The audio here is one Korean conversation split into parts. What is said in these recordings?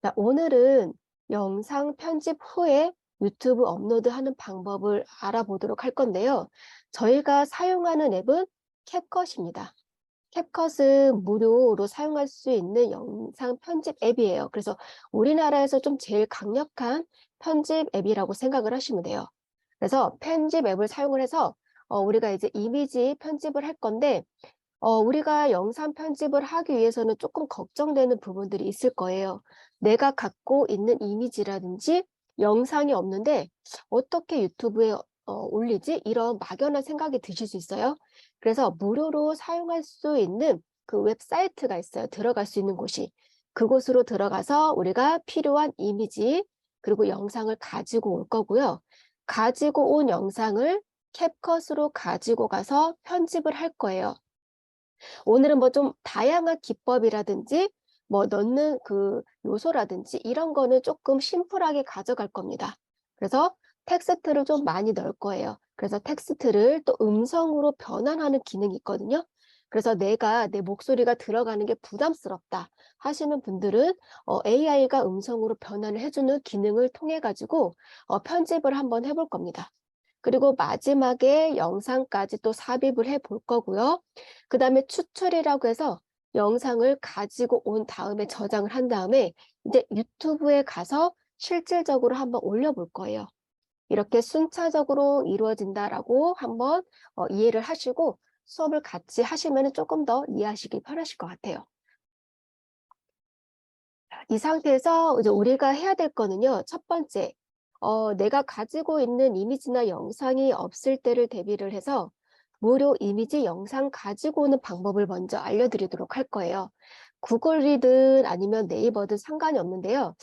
자, 오늘은 영상 편집 후에 유튜브 업로드하는 방법을 알아보도록 할 건데요. 저희가 사용하는 앱은 캡컷입니다. 캡컷은 무료로 사용할 수 있는 영상 편집 앱이에요. 그래서 우리나라에서 좀 제일 강력한 편집 앱이라고 생각을 하시면 돼요. 그래서 편집 앱을 사용을 해서 우리가 이제 이미지 편집을 할 건데 우리가 영상 편집을 하기 위해서는 조금 걱정되는 부분들이 있을 거예요. 내가 갖고 있는 이미지라든지 영상이 없는데 어떻게 유튜브에 올리지? 이런 막연한 생각이 드실 수 있어요. 그래서 무료로 사용할 수 있는 그 웹사이트가 있어요. 들어갈 수 있는 곳이. 그곳으로 들어가서 우리가 필요한 이미지 그리고 영상을 가지고 올 거고요. 가지고 온 영상을 캡컷으로 가지고 가서 편집을 할 거예요. 오늘은 뭐 좀 다양한 기법이라든지 뭐 넣는 그 요소라든지 이런 거는 조금 심플하게 가져갈 겁니다. 그래서 텍스트를 좀 많이 넣을 거예요. 그래서 텍스트를 또 음성으로 변환하는 기능이 있거든요. 그래서 내가 내 목소리가 들어가는 게 부담스럽다 하시는 분들은 AI가 음성으로 변환을 해주는 기능을 통해 가지고 편집을 한번 해볼 겁니다. 그리고 마지막에 영상까지 또 삽입을 해 볼 거고요. 그 다음에 추출이라고 해서 영상을 가지고 온 다음에 저장을 한 다음에 이제 유튜브에 가서 실질적으로 한번 올려볼 거예요. 이렇게 순차적으로 이루어진다라고 한번 이해를 하시고 수업을 같이 하시면 조금 더 이해하시기 편하실 것 같아요. 이 상태에서 이제 우리가 해야 될 거는요. 첫 번째, 내가 가지고 있는 이미지나 영상이 없을 때를 대비를 해서 무료 이미지 영상 가지고 오는 방법을 먼저 알려드리도록 할 거예요. 구글이든 아니면 네이버든 상관이 없는데요.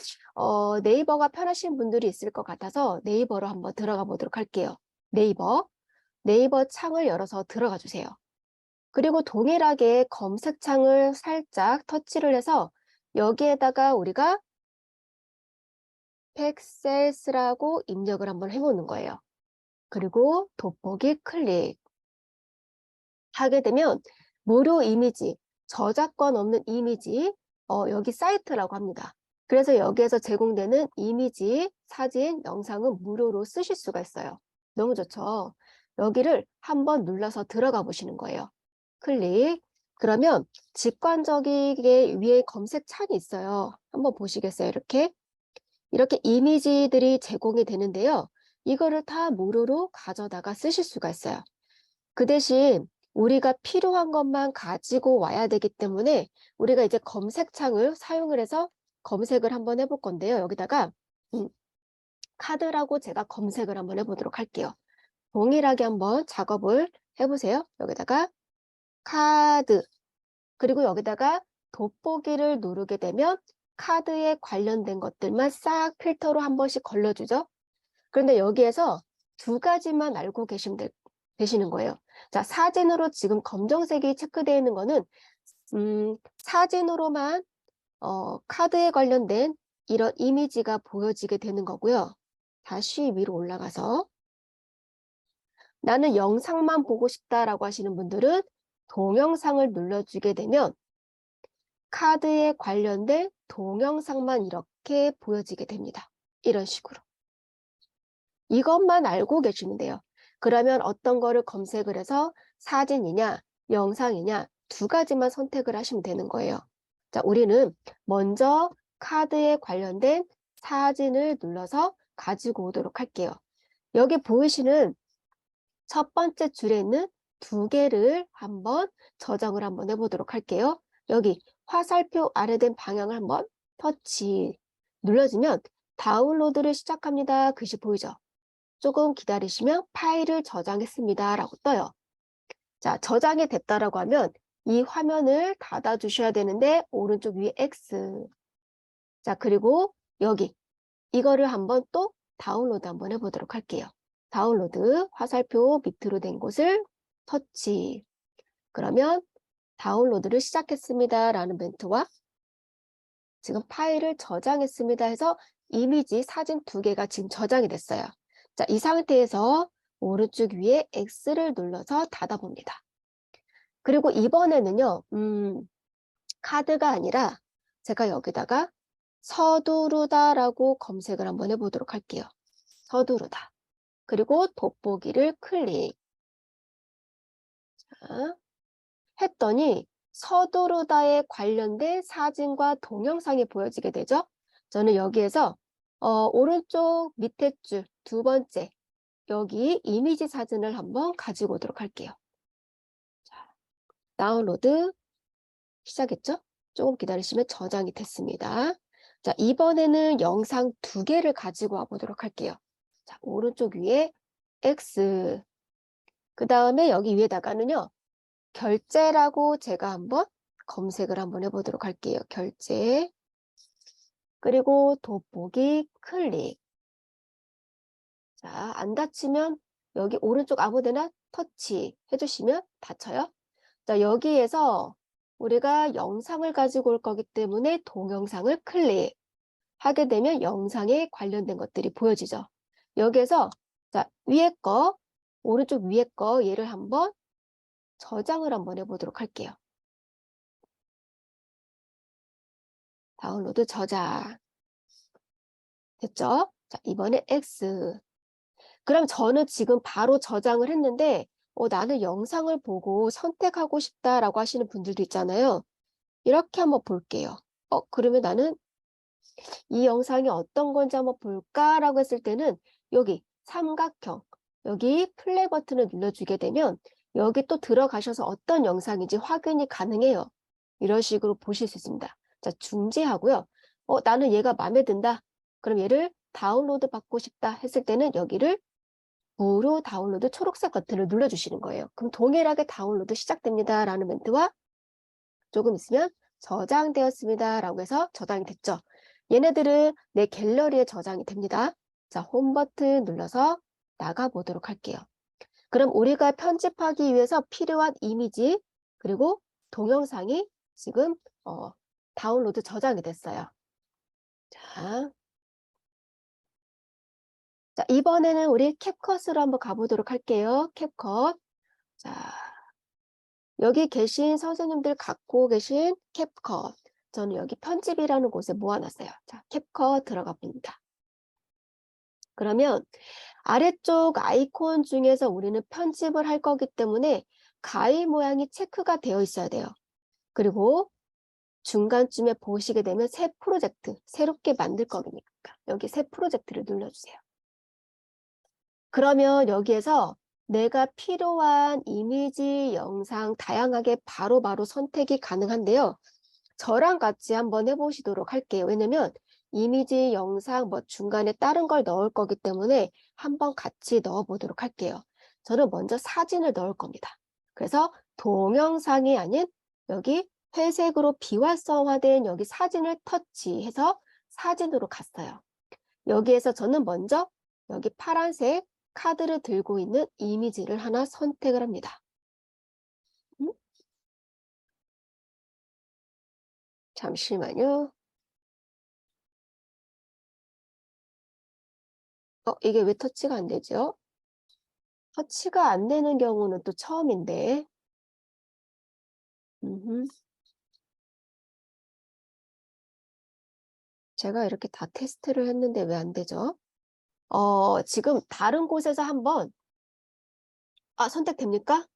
네이버가 편하신 분들이 있을 것 같아서 네이버로 한번 들어가 보도록 할게요. 네이버 창을 열어서 들어가 주세요. 그리고 동일하게 검색창을 살짝 터치를 해서 여기에다가 우리가 팩셀스라고 입력을 한번 해보는 거예요. 그리고 돋보기 클릭 하게 되면 무료 이미지, 저작권 없는 이미지, 여기 사이트라고 합니다. 그래서 여기에서 제공되는 이미지, 사진, 영상은 무료로 쓰실 수가 있어요. 너무 좋죠? 여기를 한번 눌러서 들어가 보시는 거예요. 클릭. 그러면 직관적이게 위에 검색 창이 있어요. 한번 보시겠어요? 이렇게 이미지들이 제공이 되는데요. 이거를 다 무료로 가져다가 쓰실 수가 있어요. 그 대신 우리가 필요한 것만 가지고 와야 되기 때문에 우리가 이제 검색창을 사용을 해서 검색을 한번 해볼 건데요. 여기다가 카드라고 제가 검색을 한번 해보도록 할게요. 동일하게 한번 작업을 해보세요. 여기다가 카드, 그리고 여기다가 돋보기를 누르게 되면 카드에 관련된 것들만 싹 필터로 한 번씩 걸러주죠. 그런데 여기에서 두 가지만 알고 되시는 거예요. 자, 사진으로 지금 검정색이 체크되어 있는 거는 사진으로만 카드에 관련된 이런 이미지가 보여지게 되는 거고요. 다시 위로 올라가서 나는 영상만 보고 싶다라고 하시는 분들은 동영상을 눌러주게 되면 카드에 관련된 동영상만 이렇게 보여지게 됩니다. 이런 식으로. 이것만 알고 계시면 돼요. 그러면 어떤 거를 검색을 해서 사진이냐, 영상이냐 두 가지만 선택을 하시면 되는 거예요. 자, 우리는 먼저 카드에 관련된 사진을 눌러서 가지고 오도록 할게요. 여기 보이시는 첫 번째 줄에 있는 두 개를 한번 저장을 한번 해보도록 할게요. 여기 화살표 아래된 방향을 한번 터치 눌러주면 다운로드를 시작합니다. 글씨 보이죠? 조금 기다리시면 파일을 저장했습니다 라고 떠요. 자, 저장이 됐다라고 하면 이 화면을 닫아 주셔야 되는데 오른쪽 위에 X. 자, 그리고 여기 이거를 한번 또 다운로드 한번 해보도록 할게요. 다운로드 화살표 밑으로 된 곳을 터치. 그러면 다운로드를 시작했습니다 라는 멘트와 지금 파일을 저장했습니다 해서 이미지 사진 두 개가 지금 저장이 됐어요. 자, 이 상태에서 오른쪽 위에 X를 눌러서 닫아봅니다. 그리고 이번에는요, 카드가 아니라 제가 여기다가 서두르다라고 검색을 한번 해보도록 할게요. 서두르다. 그리고 돋보기를 클릭. 자, 했더니 서두르다에 관련된 사진과 동영상이 보여지게 되죠. 저는 여기에서 오른쪽 밑에 줄 두 번째 여기 이미지 사진을 한번 가지고 오도록 할게요. 자, 다운로드 시작했죠? 조금 기다리시면 저장이 됐습니다. 자, 이번에는 영상 두 개를 가지고 와 보도록 할게요. 자, 오른쪽 위에 X. 그 다음에 여기 위에다가는요, 결제라고 제가 한번 검색을 한번 해보도록 할게요. 결제. 그리고 돋보기 클릭. 자, 안 닫히면 여기 오른쪽 아무데나 터치 해주시면 닫혀요. 자, 여기에서 우리가 영상을 가지고 올 거기 때문에 동영상을 클릭. 하게 되면 영상에 관련된 것들이 보여지죠. 여기에서 자, 위에 거, 오른쪽 위에 거 얘를 한번 저장을 한번 해보도록 할게요. 다운로드 저장. 됐죠? 자, 이번에 X. 그럼 저는 지금 바로 저장을 했는데 나는 영상을 보고 선택하고 싶다라고 하시는 분들도 있잖아요. 이렇게 한번 볼게요. 그러면 나는 이 영상이 어떤 건지 한번 볼까라고 했을 때는 여기 삼각형, 여기 플레이 버튼을 눌러주게 되면 여기 또 들어가셔서 어떤 영상인지 확인이 가능해요. 이런 식으로 보실 수 있습니다. 자, 중지하고요. 나는 얘가 마음에 든다. 그럼 얘를 다운로드 받고 싶다 했을 때는 여기를 무료 다운로드 초록색 버튼을 눌러주시는 거예요. 그럼 동일하게 다운로드 시작됩니다. 라는 멘트와 조금 있으면 저장되었습니다. 라고 해서 저장이 됐죠. 얘네들은 내 갤러리에 저장이 됩니다. 자, 홈 버튼 눌러서 나가보도록 할게요. 그럼 우리가 편집하기 위해서 필요한 이미지 그리고 동영상이 지금 다운로드 저장이 됐어요. 자, 이번에는 우리 캡컷으로 한번 가보도록 할게요. 캡컷. 자, 여기 계신 선생님들 갖고 계신 캡컷. 저는 여기 편집이라는 곳에 모아놨어요. 자, 캡컷 들어가 봅니다. 그러면 아래쪽 아이콘 중에서 우리는 편집을 할 거기 때문에 가위 모양이 체크가 되어 있어야 돼요. 그리고 중간쯤에 보시게 되면 새 프로젝트, 새롭게 만들 거니까 여기 새 프로젝트를 눌러주세요. 그러면 여기에서 내가 필요한 이미지, 영상 다양하게 바로바로 선택이 가능한데요. 저랑 같이 한번 해보시도록 할게요. 왜냐면 이미지, 영상, 중간에 다른 걸 넣을 거기 때문에 한번 같이 넣어보도록 할게요. 저는 먼저 사진을 넣을 겁니다. 그래서 동영상이 아닌 여기 회색으로 비활성화된 여기 사진을 터치해서 사진으로 갔어요. 여기에서 저는 먼저 여기 파란색 카드를 들고 있는 이미지를 하나 선택을 합니다. 잠시만요. 이게 왜 터치가 안 되죠? 터치가 안 되는 경우는 또 처음인데. 제가 이렇게 다 테스트를 했는데 왜 안 되죠? 지금 다른 곳에서 한번 선택됩니까?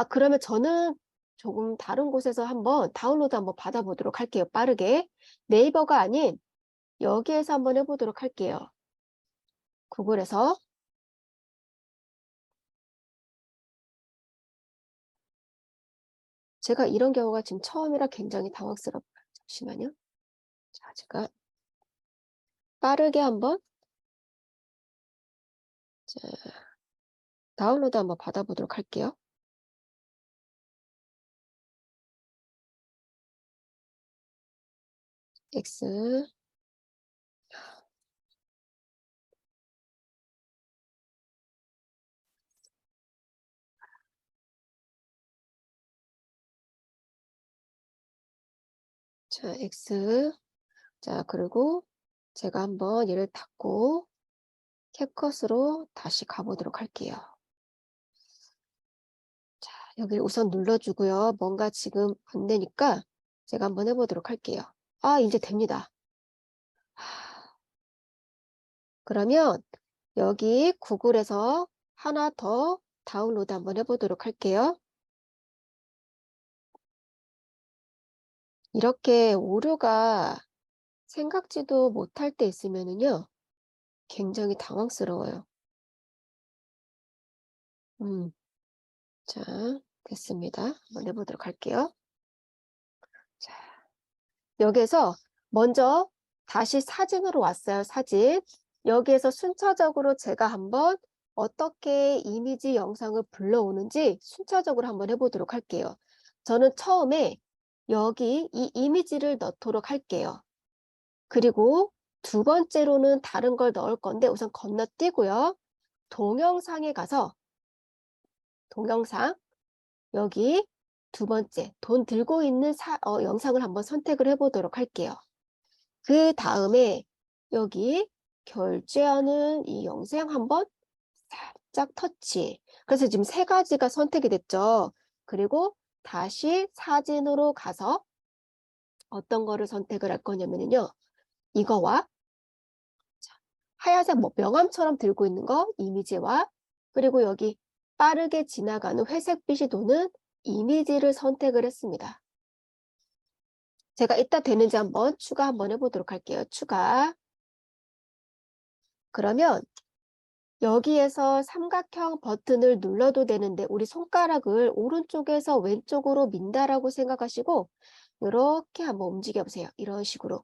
그러면 저는 조금 다른 곳에서 한번 다운로드 한번 받아보도록 할게요. 빠르게. 네이버가 아닌 여기에서 한번 해보도록 할게요. 구글에서. 제가 이런 경우가 지금 처음이라 굉장히 당황스럽어요. 잠시만요. 자, 제가 빠르게 한번 다운로드 한번 받아보도록 할게요. X. 자, X. 자, 그리고 제가 한번 얘를 닫고 캡컷으로 다시 가보도록 할게요. 자, 여기 우선 눌러주고요. 뭔가 지금 안 되니까 제가 한번 해보도록 할게요. 이제 됩니다. 그러면 여기 구글에서 하나 더 다운로드 한번 해보도록 할게요. 이렇게 오류가 생각지도 못할 때 있으면은요, 굉장히 당황스러워요. 자, 됐습니다. 한번 해보도록 할게요. 자, 여기에서 먼저 다시 사진으로 왔어요. 사진. 여기에서 순차적으로 제가 한번 어떻게 이미지 영상을 불러오는지 순차적으로 한번 해보도록 할게요. 저는 처음에 여기 이 이미지를 넣도록 할게요. 그리고 두 번째로는 다른 걸 넣을 건데 우선 건너뛰고요. 동영상에 가서 동영상 여기 두 번째 돈 들고 있는 영상을 한번 선택을 해보도록 할게요. 그 다음에 여기 결제하는 이 영상 한번 살짝 터치. 그래서 지금 세 가지가 선택이 됐죠. 그리고 다시 사진으로 가서 어떤 거를 선택을 할 거냐면요. 이거와 하얀색 명암처럼 들고 있는 거 이미지와 그리고 여기 빠르게 지나가는 회색빛이 도는 이미지를 선택을 했습니다. 제가 이따 되는지 한번 추가 한번 해보도록 할게요. 추가. 그러면 여기에서 삼각형 버튼을 눌러도 되는데 우리 손가락을 오른쪽에서 왼쪽으로 민다라고 생각하시고 이렇게 한번 움직여 보세요. 이런 식으로.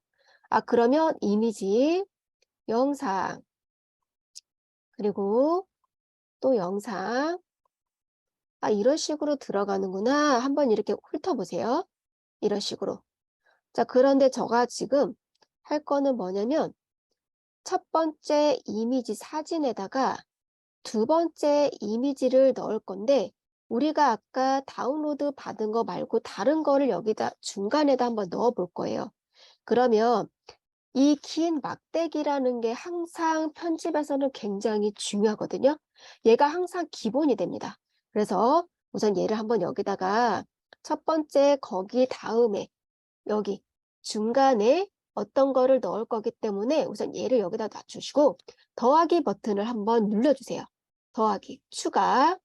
그러면 이미지, 영상, 그리고 또 영상. 이런 식으로 들어가는구나. 한번 이렇게 훑어보세요. 이런 식으로. 자, 그런데 제가 지금 할 거는 뭐냐면 첫 번째 이미지 사진에다가 두 번째 이미지를 넣을 건데 우리가 아까 다운로드 받은 거 말고 다른 거를 여기다 중간에다 한번 넣어 볼 거예요. 그러면 이 긴 막대기라는 게 항상 편집에서는 굉장히 중요하거든요. 얘가 항상 기본이 됩니다. 그래서 우선 얘를 한번 여기다가 첫 번째 거기 다음에 여기 중간에 어떤 거를 넣을 거기 때문에 우선 얘를 여기다 놔주시고 더하기 버튼을 한번 눌러주세요. 더하기, 추가.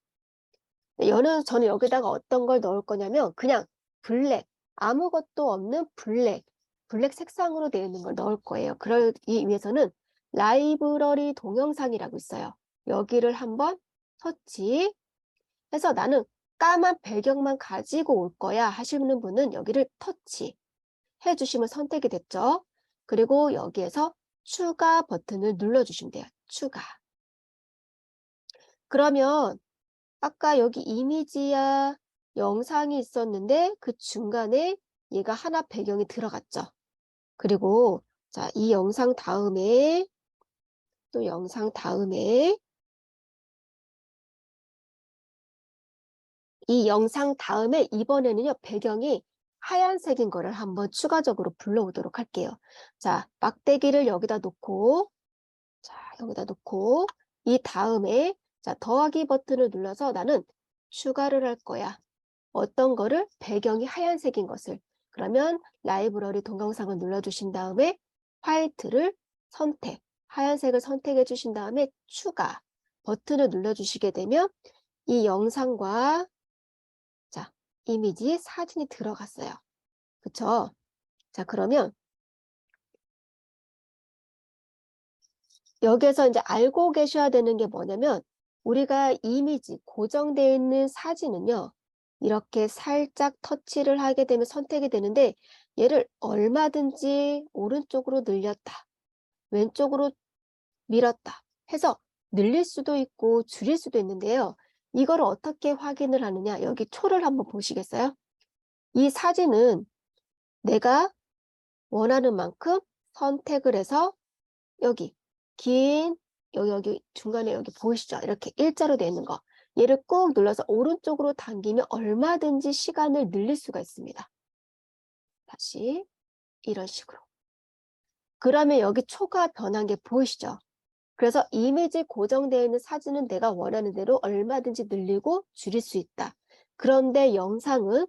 저는 여기다가 어떤 걸 넣을 거냐면 그냥 블랙, 아무것도 없는 블랙 색상으로 되어 있는 걸 넣을 거예요. 그러기 위해서는 라이브러리 동영상이라고 있어요. 여기를 한번 터치 해서 나는 까만 배경만 가지고 올 거야 하시는 분은 여기를 터치 해주시면 선택이 됐죠. 그리고 여기에서 추가 버튼을 눌러주시면 돼요. 추가. 그러면 아까 여기 이미지야 영상이 있었는데 그 중간에 얘가 하나 배경이 들어갔죠. 그리고 자, 이 영상 다음에 또 영상 다음에 이 영상 다음에 이번에는요 배경이 하얀색인 거를 한번 추가적으로 불러오도록 할게요. 자, 막대기를 여기다 놓고 자, 여기다 놓고 이 다음에 자, 더하기 버튼을 눌러서 나는 추가를 할 거야. 어떤 거를? 배경이 하얀색인 것을. 그러면 라이브러리 동영상을 눌러주신 다음에 화이트를 선택, 하얀색을 선택해 주신 다음에 추가 버튼을 눌러주시게 되면 이 영상과 자, 이미지, 사진이 들어갔어요. 그쵸? 자, 그러면 여기에서 이제 알고 계셔야 되는 게 뭐냐면 우리가 이미지, 고정되어 있는 사진은요. 이렇게 살짝 터치를 하게 되면 선택이 되는데 얘를 얼마든지 오른쪽으로 늘렸다, 왼쪽으로 밀었다 해서 늘릴 수도 있고 줄일 수도 있는데요. 이거를 어떻게 확인을 하느냐. 여기 초를 한번 보시겠어요? 이 사진은 내가 원하는 만큼 선택을 해서 여기 긴 여기 중간에 여기 보이시죠? 이렇게 일자로 되어 있는 거. 얘를 꾹 눌러서 오른쪽으로 당기면 얼마든지 시간을 늘릴 수가 있습니다. 다시 이런 식으로. 그러면 여기 초가 변한 게 보이시죠? 그래서 이미지 고정되어 있는 사진은 내가 원하는 대로 얼마든지 늘리고 줄일 수 있다. 그런데 영상은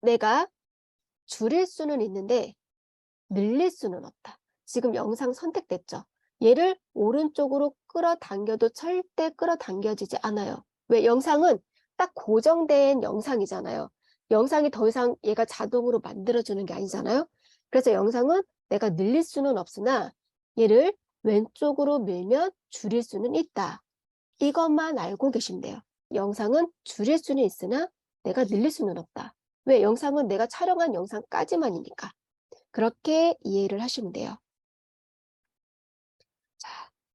내가 줄일 수는 있는데 늘릴 수는 없다. 지금 영상 선택됐죠? 얘를 오른쪽으로 끌어당겨도 절대 끌어당겨지지 않아요. 왜? 영상은 딱 고정된 영상이잖아요. 영상이 더 이상 얘가 자동으로 만들어주는 게 아니잖아요. 그래서 영상은 내가 늘릴 수는 없으나 얘를 왼쪽으로 밀면 줄일 수는 있다. 이것만 알고 계시면 돼요. 영상은 줄일 수는 있으나 내가 늘릴 수는 없다. 왜? 영상은 내가 촬영한 영상까지만이니까. 그렇게 이해를 하시면 돼요. 자,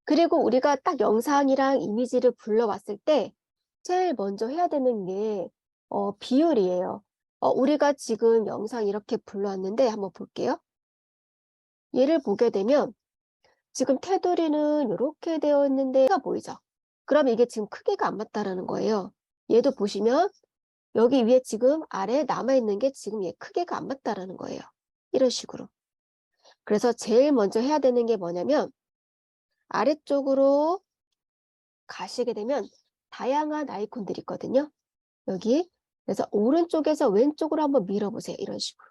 그리고 우리가 딱 영상이랑 이미지를 불러왔을 때 제일 먼저 해야 되는 게 비율이에요. 우리가 지금 영상 이렇게 불러왔는데 한번 볼게요. 얘를 보게 되면 지금 테두리는 이렇게 되어 있는데 가 보이죠? 그럼 이게 지금 크기가 안 맞다라는 거예요. 얘도 보시면 여기 위에 지금 아래에 남아있는 게 지금 얘 크기가 안 맞다라는 거예요. 이런 식으로. 그래서 제일 먼저 해야 되는 게 뭐냐면 아래쪽으로 가시게 되면 다양한 아이콘들이 있거든요. 여기. 그래서 오른쪽에서 왼쪽으로 한번 밀어보세요. 이런 식으로.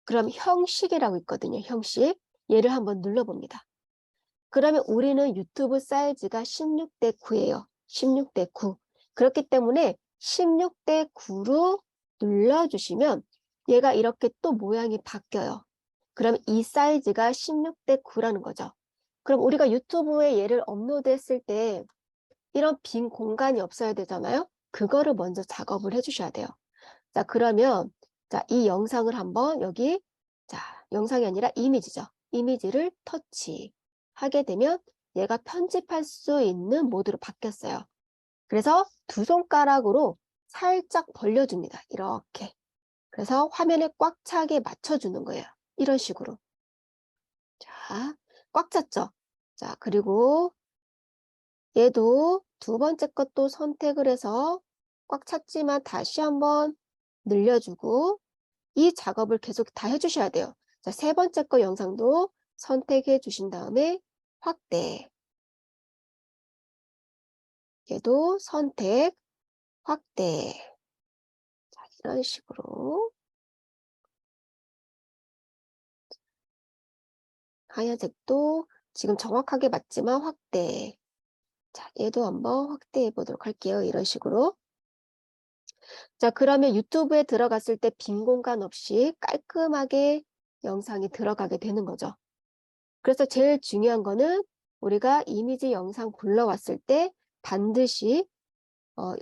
그럼 형식이라고 있거든요. 형식. 얘를 한번 눌러봅니다. 그러면 우리는 유튜브 사이즈가 16대 9예요. 16대 9. 그렇기 때문에 16대 9로 눌러주시면 얘가 이렇게 또 모양이 바뀌어요. 그럼 이 사이즈가 16대 9라는 거죠. 그럼 우리가 유튜브에 얘를 업로드했을 때 이런 빈 공간이 없어야 되잖아요. 그거를 먼저 작업을 해주셔야 돼요. 자, 그러면 자, 이 영상을 한번 여기 자, 영상이 아니라 이미지죠. 이미지를 터치하게 되면 얘가 편집할 수 있는 모드로 바뀌었어요. 그래서 두 손가락으로 살짝 벌려줍니다. 이렇게. 그래서 화면에 꽉 차게 맞춰주는 거예요. 이런 식으로. 자, 꽉 찼죠? 자, 그리고 얘도 두 번째 것도 선택을 해서 꽉 찼지만 다시 한번 늘려주고 이 작업을 계속 다 해주셔야 돼요. 자, 세 번째 거 영상도 선택해 주신 다음에 확대. 얘도 선택, 확대. 자, 이런 식으로 하얀색도 지금 정확하게 맞지만 확대. 자, 얘도 한번 확대해 보도록 할게요. 이런 식으로. 자, 그러면 유튜브에 들어갔을 때 빈 공간 없이 깔끔하게 영상이 들어가게 되는 거죠. 그래서 제일 중요한 거는 우리가 이미지 영상 불러왔을 때 반드시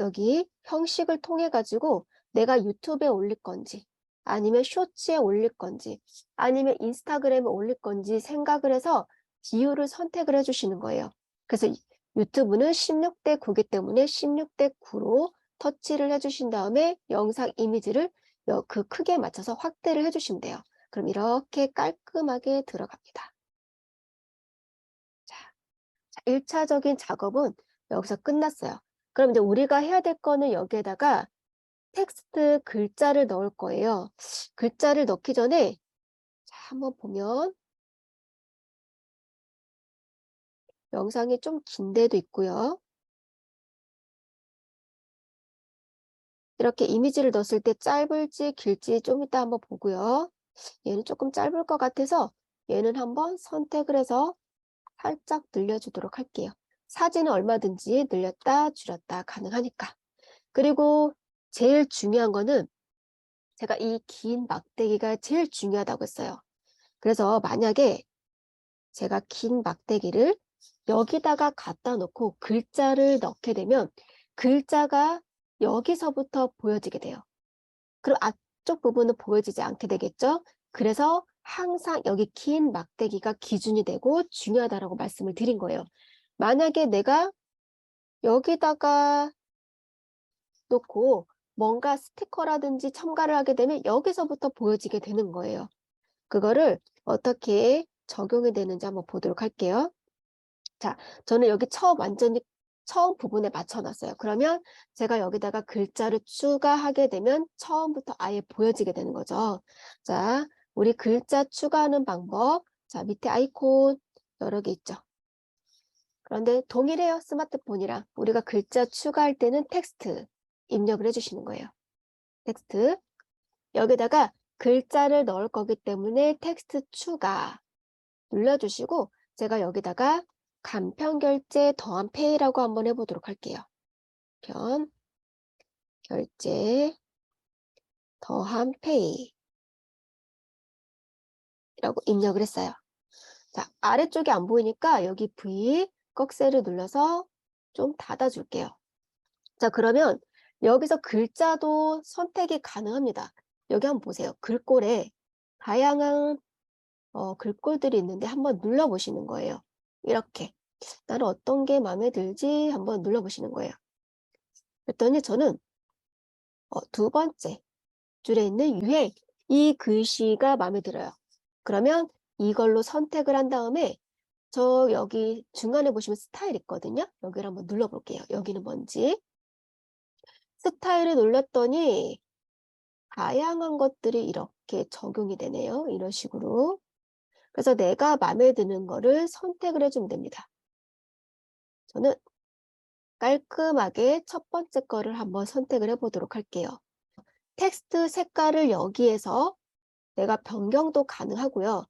여기 형식을 통해 가지고 내가 유튜브에 올릴 건지 아니면 쇼츠에 올릴 건지 아니면 인스타그램에 올릴 건지 생각을 해서 비율을 선택을 해주시는 거예요. 그래서 유튜브는 16대 9이기 때문에 16대 9로 터치를 해주신 다음에 영상 이미지를 그 크기에 맞춰서 확대를 해주시면 돼요. 그럼 이렇게 깔끔하게 들어갑니다. 자, 1차적인 작업은 여기서 끝났어요. 그럼 이제 우리가 해야 될 거는 여기에다가 텍스트 글자를 넣을 거예요. 글자를 넣기 전에 자, 한번 보면 영상이 좀 긴 데도 있고요. 이렇게 이미지를 넣었을 때 짧을지 길지 좀 이따 한번 보고요. 얘는 조금 짧을 것 같아서 얘는 한번 선택을 해서 살짝 늘려주도록 할게요. 사진은 얼마든지 늘렸다 줄였다 가능하니까. 그리고 제일 중요한 거는 제가 이 긴 막대기가 제일 중요하다고 했어요. 그래서 만약에 제가 긴 막대기를 여기다가 갖다 놓고 글자를 넣게 되면 글자가 여기서부터 보여지게 돼요. 그럼 앞쪽 부분은 보여지지 않게 되겠죠? 그래서 항상 여기 긴 막대기가 기준이 되고 중요하다고 말씀을 드린 거예요. 만약에 내가 여기다가 놓고 뭔가 스티커라든지 첨가를 하게 되면 여기서부터 보여지게 되는 거예요. 그거를 어떻게 적용이 되는지 한번 보도록 할게요. 자, 저는 여기 완전히 처음 부분에 맞춰놨어요. 그러면 제가 여기다가 글자를 추가하게 되면 처음부터 아예 보여지게 되는 거죠. 자, 우리 글자 추가하는 방법. 자, 밑에 아이콘 여러 개 있죠. 그런데 동일해요. 스마트폰이랑. 우리가 글자 추가할 때는 텍스트 입력을 해주시는 거예요. 텍스트. 여기다가 글자를 넣을 거기 때문에 텍스트 추가 눌러주시고 제가 여기다가 간편결제 더한 페이라고 한번 해보도록 할게요. 간편 결제 더한 페이라고 입력을 했어요. 자, 아래쪽이 안 보이니까 여기 V 꺽쇠를 눌러서 좀 닫아줄게요. 자, 그러면 여기서 글자도 선택이 가능합니다. 여기 한번 보세요. 글꼴에 다양한 글꼴들이 있는데 한번 눌러보시는 거예요. 이렇게. 나는 어떤 게 마음에 들지 한번 눌러보시는 거예요. 그랬더니 저는 두 번째 줄에 있는 유행, 이 글씨가 마음에 들어요. 그러면 이걸로 선택을 한 다음에 저 여기 중간에 보시면 스타일 있거든요. 여기를 한번 눌러볼게요. 여기는 뭔지. 스타일을 눌렀더니 다양한 것들이 이렇게 적용이 되네요. 이런 식으로. 그래서 내가 마음에 드는 거를 선택을 해주면 됩니다. 저는 깔끔하게 첫 번째 거를 한번 선택을 해보도록 할게요. 텍스트 색깔을 여기에서 내가 변경도 가능하고요.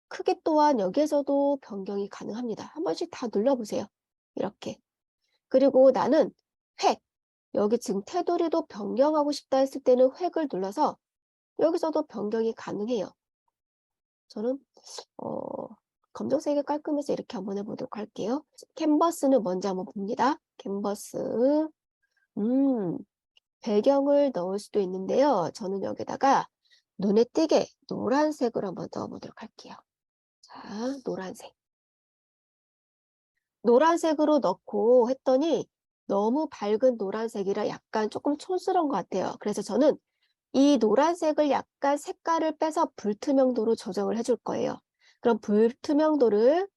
크기 또한 여기에서도 변경이 가능합니다. 한 번씩 다 눌러보세요. 이렇게. 그리고 나는 획, 여기 지금 테두리도 변경하고 싶다 했을 때는 획을 눌러서 여기서도 변경이 가능해요. 저는 검정색이 깔끔해서 이렇게 한번 해보도록 할게요. 캔버스는 먼저 한번 봅니다. 캔버스. 배경을 넣을 수도 있는데요. 저는 여기다가 눈에 띄게 노란색으로 한번 넣어보도록 할게요. 자, 노란색. 노란색으로 넣고 했더니 너무 밝은 노란색이라 약간 조금 촌스러운 것 같아요. 그래서 저는 이 노란색을 약간 색깔을 빼서 불투명도로 조정을 해줄 거예요. 그럼 불투명도를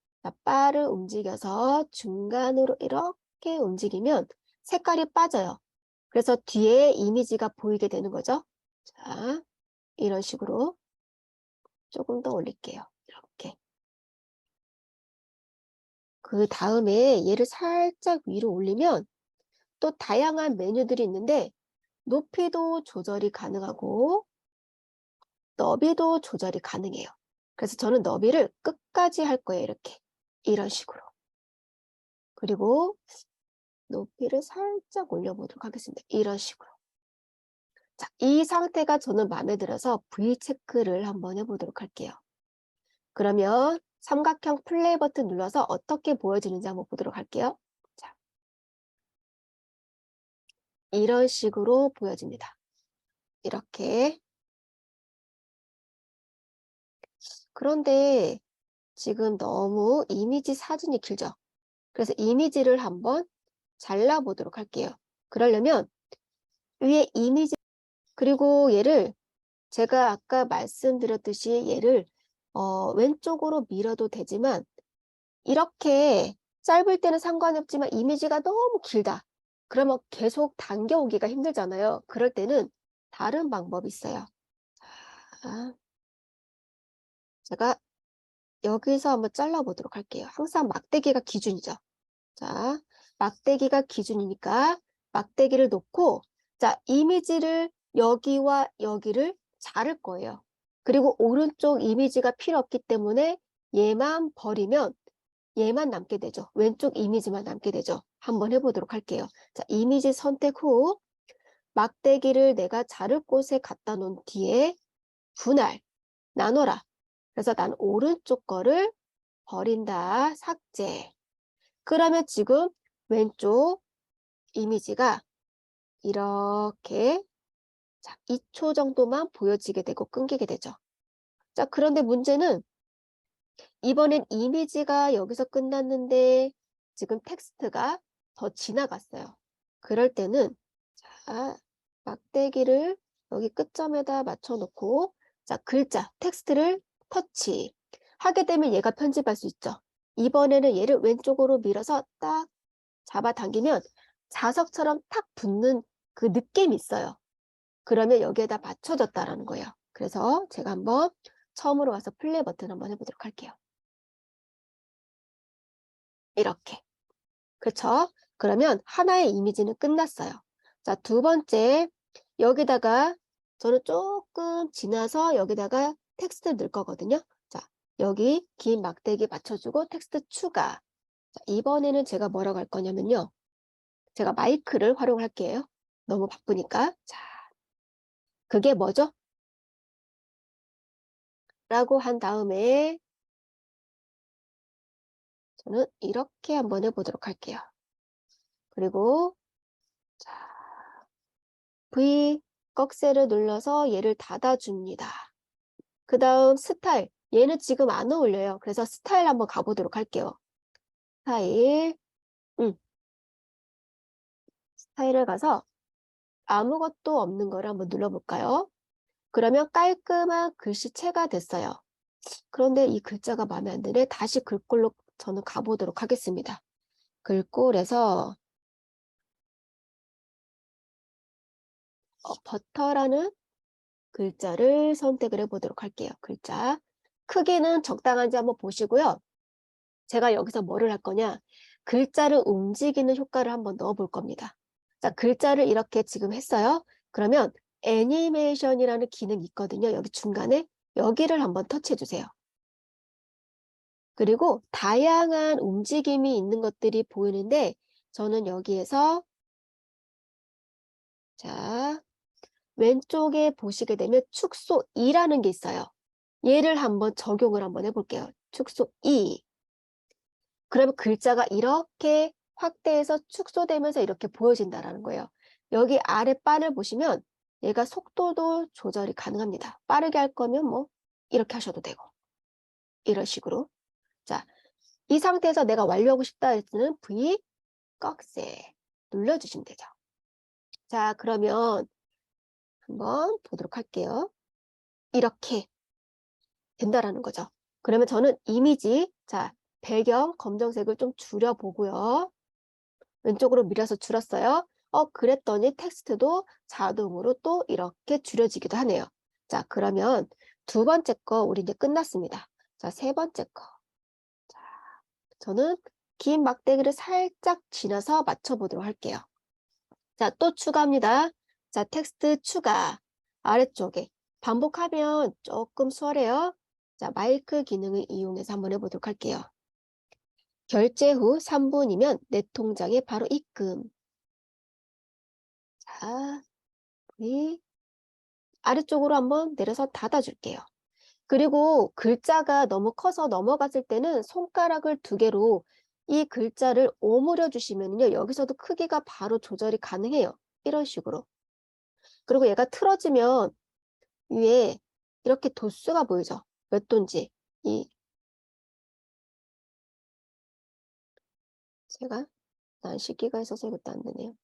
바를 움직여서 중간으로 이렇게 움직이면 색깔이 빠져요. 그래서 뒤에 이미지가 보이게 되는 거죠. 자, 이런 식으로 조금 더 올릴게요. 이렇게. 그 다음에 얘를 살짝 위로 올리면 또 다양한 메뉴들이 있는데 높이도 조절이 가능하고 너비도 조절이 가능해요. 그래서 저는 너비를 끝까지 할 거예요. 이렇게. 이런 식으로. 그리고 높이를 살짝 올려보도록 하겠습니다. 이런 식으로. 자, 이 상태가 저는 마음에 들어서 V 체크를 한번 해보도록 할게요. 그러면 삼각형 플레이 버튼 눌러서 어떻게 보여지는지 한번 보도록 할게요. 자, 이런 식으로 보여집니다. 이렇게. 그런데 지금 너무 이미지 사진이 길죠? 그래서 이미지를 한번 잘라보도록 할게요. 그러려면 위에 이미지 그리고 얘를 제가 아까 말씀드렸듯이 얘를 왼쪽으로 밀어도 되지만 이렇게 짧을 때는 상관이 없지만 이미지가 너무 길다. 그러면 계속 당겨오기가 힘들잖아요. 그럴 때는 다른 방법이 있어요. 자, 제가 여기서 한번 잘라보도록 할게요. 항상 막대기가 기준이죠. 자, 막대기가 기준이니까 막대기를 놓고 자, 이미지를 여기와 여기를 자를 거예요. 그리고 오른쪽 이미지가 필요 없기 때문에 얘만 버리면 얘만 남게 되죠. 왼쪽 이미지만 남게 되죠. 한번 해보도록 할게요. 자, 이미지 선택 후 막대기를 내가 자를 곳에 갖다 놓은 뒤에 분할, 나눠라. 그래서 난 오른쪽 거를 버린다. 삭제. 그러면 지금 왼쪽 이미지가 이렇게 자, 2초 정도만 보여지게 되고 끊기게 되죠. 자, 그런데 문제는 이번엔 이미지가 여기서 끝났는데 지금 텍스트가 더 지나갔어요. 그럴 때는 자, 막대기를 여기 끝점에다 맞춰 놓고 자, 글자, 텍스트를 터치 하게 되면 얘가 편집할 수 있죠. 이번에는 얘를 왼쪽으로 밀어서 딱 잡아당기면 자석처럼 탁 붙는 그 느낌이 있어요. 그러면 여기에다 맞춰졌다라는 거예요. 그래서 제가 한번 처음으로 와서 플레이 버튼 한번 해보도록 할게요. 이렇게. 그렇죠? 그러면 하나의 이미지는 끝났어요. 자, 두 번째 여기다가 저는 조금 지나서 여기다가 텍스트 넣을 거거든요. 자, 여기 긴 막대기 맞춰주고 텍스트 추가. 자, 이번에는 제가 뭐라고 할 거냐면요. 제가 마이크를 활용할게요. 너무 바쁘니까. 자, 그게 뭐죠? 라고 한 다음에 저는 이렇게 한번 해보도록 할게요. 그리고 자, V 꺽쇠를 눌러서 얘를 닫아줍니다. 그 다음 스타일. 얘는 지금 안 어울려요. 그래서 스타일 한번 가보도록 할게요. 스타일. 스타일을 가서 아무것도 없는 거를 한번 눌러볼까요? 그러면 깔끔한 글씨체가 됐어요. 그런데 이 글자가 마음에 안 드네. 다시 글꼴로 저는 가보도록 하겠습니다. 글꼴에서 버터라는 글자를 선택을 해보도록 할게요. 글자. 크기는 적당한지 한번 보시고요. 제가 여기서 뭐를 할 거냐. 글자를 움직이는 효과를 한번 넣어 볼 겁니다. 자, 글자를 이렇게 지금 했어요. 그러면 애니메이션이라는 기능이 있거든요. 여기 중간에 여기를 한번 터치해 주세요. 그리고 다양한 움직임이 있는 것들이 보이는데 저는 여기에서 자, 왼쪽에 보시게 되면 축소 2라는 게 있어요. 얘를 한번 적용을 한번 해볼게요. 축소 2. 그러면 글자가 이렇게 확대해서 축소되면서 이렇게 보여진다는 거예요. 여기 아래 바를 보시면 얘가 속도도 조절이 가능합니다. 빠르게 할 거면 뭐 이렇게 하셔도 되고 이런 식으로. 자, 이 상태에서 내가 완료하고 싶다 했을 때는 V 꺽쇠 눌러주시면 되죠. 자, 그러면 한번 보도록 할게요. 이렇게 된다라는 거죠. 그러면 저는 이미지, 자, 배경 검정색을 좀 줄여보고요. 왼쪽으로 밀어서 줄였어요. 그랬더니 텍스트도 자동으로 또 이렇게 줄여지기도 하네요. 자, 그러면 두 번째 거 우리 이제 끝났습니다. 자, 세 번째 거. 자, 저는 긴 막대기를 살짝 지나서 맞춰보도록 할게요. 자, 또 추가합니다. 자, 텍스트 추가. 아래쪽에. 반복하면 조금 수월해요. 자, 마이크 기능을 이용해서 한번 해보도록 할게요. 결제 후 3분이면 내 통장에 바로 입금. 자, 우리 아래쪽으로 한번 내려서 닫아줄게요. 그리고 글자가 너무 커서 넘어갔을 때는 손가락을 두 개로 이 글자를 오므려 주시면요. 여기서도 크기가 바로 조절이 가능해요. 이런 식으로. 그리고 얘가 틀어지면 위에 이렇게 도수가 보이죠? 몇 도인지. 제가 난식기가 있어서 이것도 안 되네요.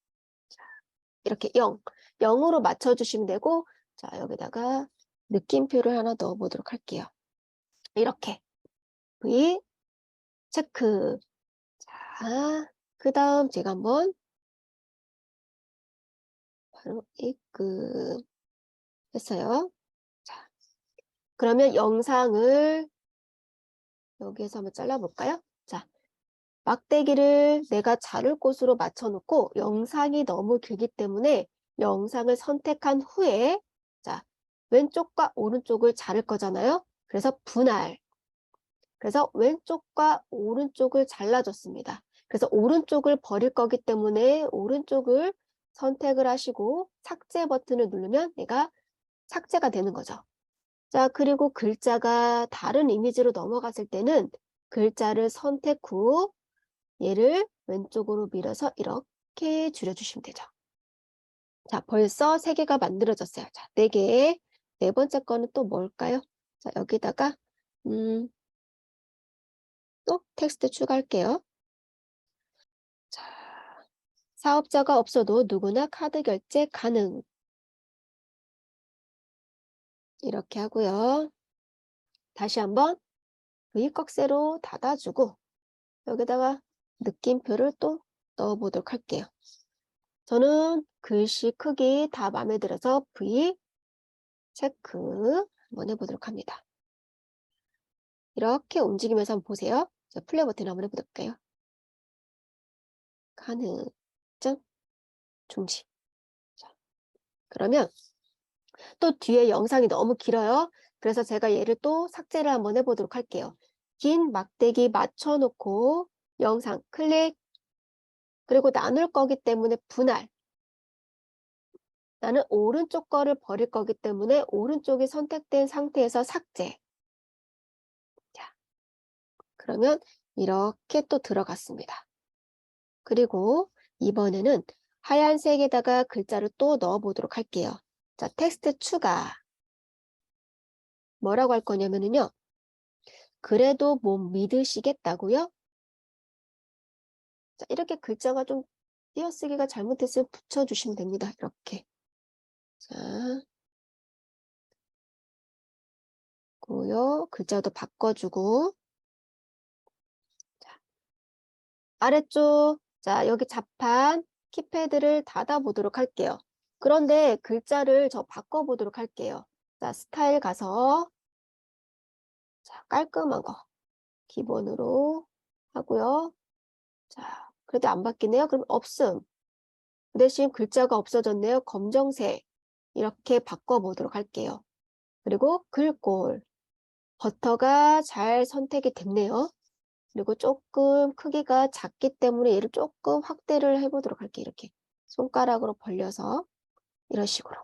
이렇게 0, 0으로 맞춰주시면 되고, 자, 여기다가 느낌표를 하나 넣어보도록 할게요. 이렇게. V, 체크. 자, 그 다음 제가 한번 바로 입금 했어요. 자, 그러면 영상을 여기에서 한번 잘라볼까요? 자, 막대기를 내가 자를 곳으로 맞춰놓고 영상이 너무 길기 때문에 영상을 선택한 후에 자, 왼쪽과 오른쪽을 자를 거잖아요. 그래서 분할. 그래서 왼쪽과 오른쪽을 잘라줬습니다. 그래서 오른쪽을 버릴 거기 때문에 오른쪽을 선택을 하시고 삭제 버튼을 누르면 얘가 삭제가 되는 거죠. 자, 그리고 글자가 다른 이미지로 넘어갔을 때는 글자를 선택 후 얘를 왼쪽으로 밀어서 이렇게 줄여주시면 되죠. 자, 벌써 3개가 만들어졌어요. 자, 4개. 네 번째 거는 또 뭘까요? 자, 여기다가 또 텍스트 추가할게요. 자, 사업자가 없어도 누구나 카드 결제 가능. 이렇게 하고요. 다시 한번 V꺽쇠로 닫아주고 여기다가 느낌표를 또 넣어보도록 할게요. 저는 글씨 크기 다 마음에 들어서 V 체크 한번 해보도록 합니다. 이렇게 움직이면서 한번 보세요. 자, 플레이 버튼 한번 해볼게요. 가능, 점, 중지. 자, 그러면 또 뒤에 영상이 너무 길어요. 그래서 제가 얘를 또 삭제를 한번 해보도록 할게요. 긴 막대기 맞춰놓고 영상 클릭, 그리고 나눌 거기 때문에 분할. 나는 오른쪽 거를 버릴 거기 때문에 오른쪽이 선택된 상태에서 삭제. 자, 그러면 이렇게 또 들어갔습니다. 그리고 이번에는 하얀색에다가 글자를 또 넣어 보도록 할게요. 자, 텍스트 추가. 뭐라고 할 거냐면요. 그래도 못 믿으시겠다고요? 자, 이렇게 글자가 좀 띄어쓰기가 잘못됐으면 붙여주시면 됩니다. 이렇게. 자, 고요. 글자도 바꿔주고. 자, 아래쪽. 자, 여기 자판 키패드를 닫아보도록 할게요. 그런데 글자를 저 바꿔보도록 할게요. 자, 스타일 가서 자, 깔끔한 거 기본으로 하고요. 자, 그래도 안 바뀌네요. 그럼 없음. 그 대신 글자가 없어졌네요. 검정색. 이렇게 바꿔보도록 할게요. 그리고 글꼴. 버터가 잘 선택이 됐네요. 그리고 조금 크기가 작기 때문에 얘를 조금 확대를 해보도록 할게요. 이렇게 손가락으로 벌려서 이런 식으로.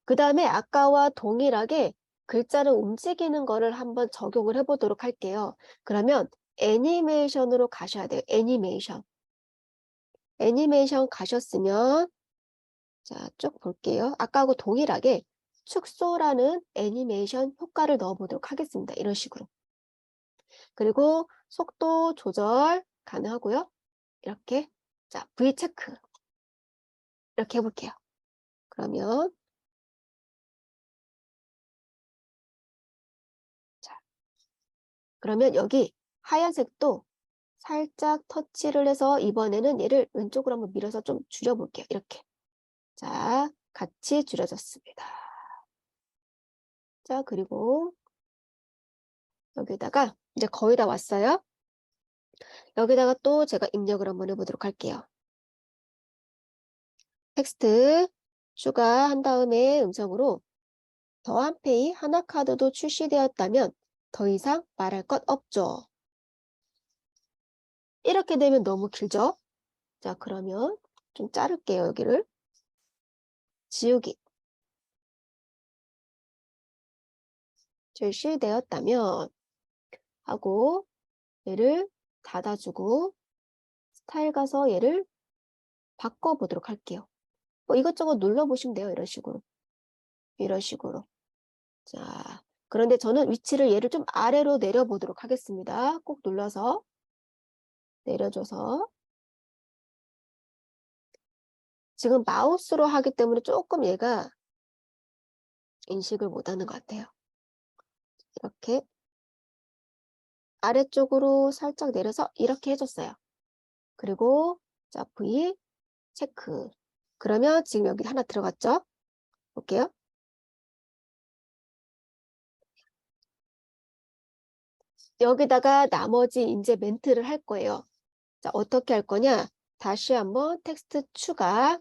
그 다음에 아까와 동일하게 글자를 움직이는 거를 한번 적용을 해보도록 할게요. 그러면 애니메이션으로 가셔야 돼요. 애니메이션. 애니메이션 가셨으면 자, 쭉 볼게요. 아까하고 동일하게 축소라는 애니메이션 효과를 넣어보도록 하겠습니다. 이런 식으로. 그리고 속도 조절 가능하고요. 이렇게 자, V 체크 이렇게 해볼게요. 그러면 자, 그러면 여기 하얀색도 살짝 터치를 해서 이번에는 얘를 왼쪽으로 한번 밀어서 좀 줄여볼게요. 이렇게. 자, 같이 줄여졌습니다. 자, 그리고 여기다가 이제 거의 다 왔어요. 여기다가 또 제가 입력을 한번 해보도록 할게요. 텍스트 추가한 다음에 음성으로 더한페이 하나카드도 출시되었다면 더 이상 말할 것 없죠. 이렇게 되면 너무 길죠? 자, 그러면 좀 자를게요, 여기를. 지우기. 출시되었다면 하고 얘를 닫아주고 스타일 가서 얘를 바꿔보도록 할게요. 뭐 이것저것 눌러보시면 돼요. 이런 식으로. 이런 식으로. 자, 그런데 저는 위치를 얘를 좀 아래로 내려보도록 하겠습니다. 꼭 눌러서 내려줘서 지금 마우스로 하기 때문에 조금 얘가 인식을 못하는 것 같아요. 이렇게 아래쪽으로 살짝 내려서 이렇게 해줬어요. 그리고 자, V 체크. 그러면 지금 여기 하나 들어갔죠? 볼게요. 여기다가 나머지 이제 멘트를 할 거예요. 자, 어떻게 할 거냐? 다시 한번 텍스트 추가.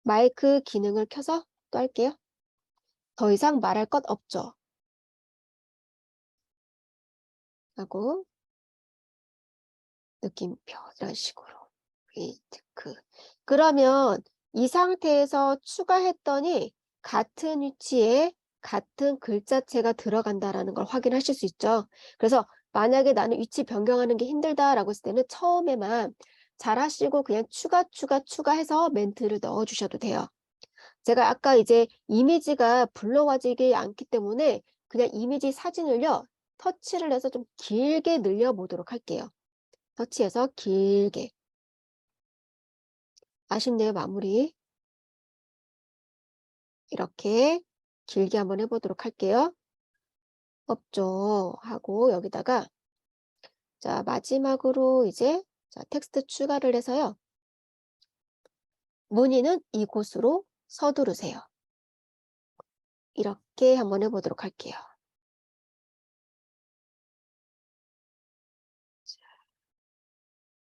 마이크 기능을 켜서 또 할게요. 더 이상 말할 것 없죠. 하고 느낌표 이런 식으로. 체크. 그러면 이 상태에서 추가했더니 같은 위치에 같은 글자체가 들어간다라는 걸 확인하실 수 있죠. 그래서 만약에 나는 위치 변경하는 게 힘들다라고 했을 때는 처음에만 잘 하시고 그냥 추가해서 멘트를 넣어 주셔도 돼요. 제가 아까 이제 이미지가 불러와지지 않기 때문에 그냥 이미지 사진을요, 터치를 해서 좀 길게 늘려 보도록 할게요. 터치해서 길게. 아쉽네요, 마무리. 이렇게 길게 한번 해보도록 할게요. 없죠. 하고 여기다가 자, 마지막으로 이제 자, 텍스트 추가를 해서요. 문의는 이곳으로 서두르세요. 이렇게 한번 해보도록 할게요.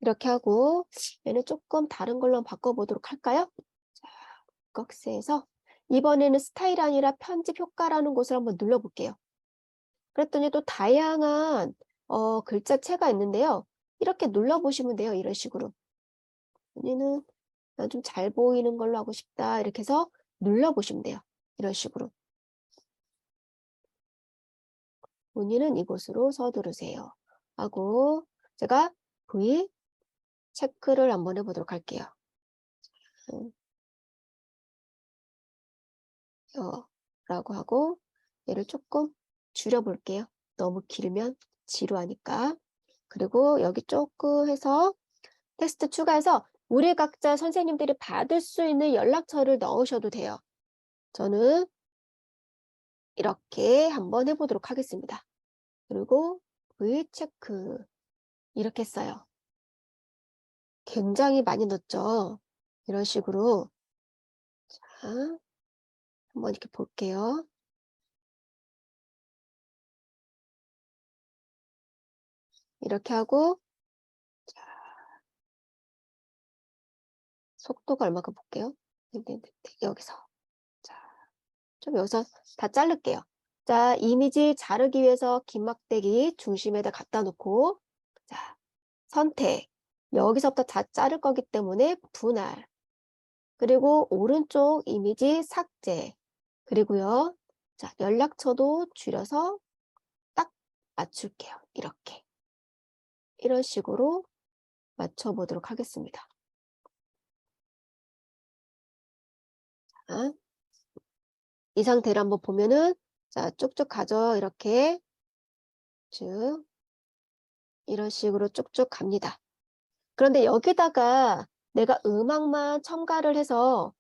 이렇게 하고 얘는 조금 다른 걸로 바꿔보도록 할까요? 자, 꺽쇠에서 이번에는 스타일 아니라 편집 효과라는 곳을 한번 눌러볼게요. 그랬더니 또 다양한 글자체가 있는데요. 이렇게 눌러보시면 돼요. 이런 식으로. 본인은 난 좀 잘 보이는 걸로 하고 싶다. 이렇게 해서 눌러보시면 돼요. 이런 식으로. 본인은 이곳으로 서두르세요. 하고 제가 V 체크를 한번 해보도록 할게요. 라고 하고 얘를 조금 줄여볼게요. 너무 길면 지루하니까. 그리고 여기 조금 해서 텍스트 추가해서 우리 각자 선생님들이 받을 수 있는 연락처를 넣으셔도 돼요. 저는 이렇게 한번 해보도록 하겠습니다. 그리고 V체크 이렇게 써요. 굉장히 많이 넣었죠. 이런 식으로. 자, 한번 이렇게 볼게요. 이렇게 하고 속도가 얼마큼 볼게요. 여기서. 자, 좀 여기서 다 자를게요. 자, 이미지 자르기 위해서 긴 막대기 중심에다 갖다 놓고, 자, 선택. 여기서부터 다 자를 거기 때문에 분할. 그리고 오른쪽 이미지 삭제. 그리고요, 자, 연락처도 줄여서 딱 맞출게요. 이렇게. 이런 식으로 맞춰보도록 하겠습니다. 자, 이 상태를 한번 보면은, 자, 쭉쭉 가죠. 이렇게. 쭉. 이런 식으로 쭉쭉 갑니다. 그런데 여기다가 내가 음악만 첨가를 해서